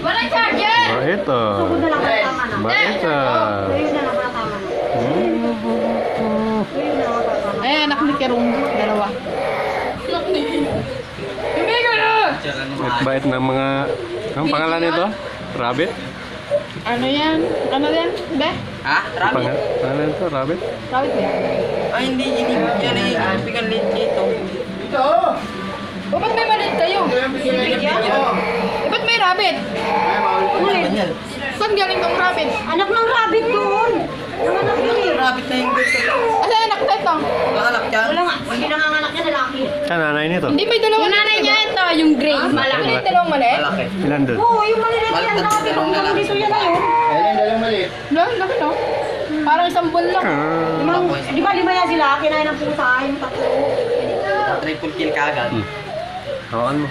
Walang charger! Ito. Sugod na lang pala tama na. Ito. Tuyo na lang pala tama na. Tuyo na lang pala tama na. Eh, anak ni Kerong. Dalawa. Tumigo na! Bait ng mga... Ang pangalan nito? Rabbit? Ano yan? Ano yan? Be? Ha? Rabbit? Pangalan nito? Rabbit? Kawit ba? Ay, hindi. Yan ay pikan late dito. O, ba't may maliit kayo? Ba't may rabbit? Ganyan. Saan galing tong rabbit? Anak ng rabbit doon. Yung anak yun eh. Rabbit na yung gusto. Asa anak na ito? Nakanak dyan. Wala nga. Hindi nanganganak niya lalaki. Siya nanay nito. Hindi may dalawang nanay niya ito. Yung gray. Malaki na yung dalawang maliit. Malaki. Ilan doon? Oo, yung maliliit yan. Rabbit. Kung naman dito yan ayun. Lang, laki no? Parang isang buwan lang. Di ba lima yan sila? Kinain ng pusa. Yung tatlo. Triple kill ka agad. Hawakan mo.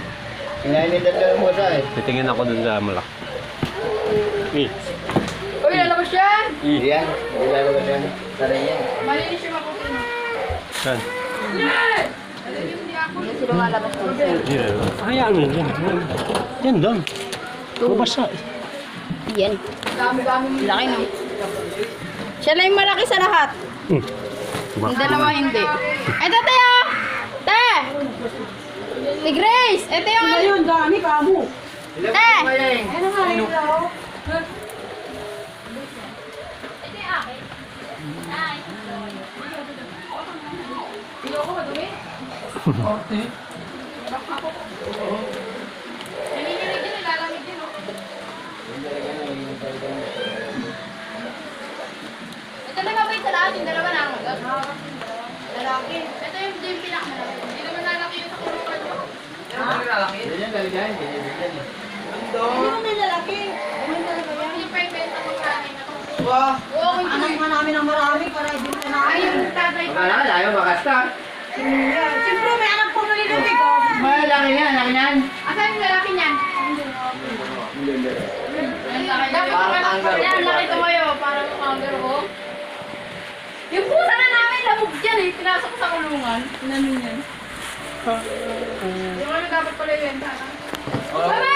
Titingin ako dun sa malak. Uy, lalabas yan! Yan. Tara yan. Malinis yung makutin mo. Saan? Hindi sila malabas ko. Yan. Hayaan mo yan. Yan doon. Mabasa. Yan. Dami-dami. Laki no? Siya lang yung malaki sa lahat. Yung dalawa hindi. Ito, Teo! Te! Si Grace! Ito yung ano? Ayun, dami ka mo. Te! Ano nga rin daw? Ito na ba sa lahat? Yung dalawa na ako. Lalaki. Ito yung pinakamalaki. Hindi naman lalaki yung sa kulungan mo. Ano may lalaki? Ano talaga yan? Yung paibenta ko sa akin. Wah. Oo, Anak nga namin ng marami para ibig na namin. Ay, yung tatay ko. Siyempre may anak po nalililig oh. Malaki yan. Asan yung lalaki niyan? Parang kangaroo. Yan, laki tumayo. Parang kangaroo. Yung pusa na namin, labog dyan eh. Pinasok ko sa kulungan. Tinanong yan. Yung ano dapat pala yun. Mama!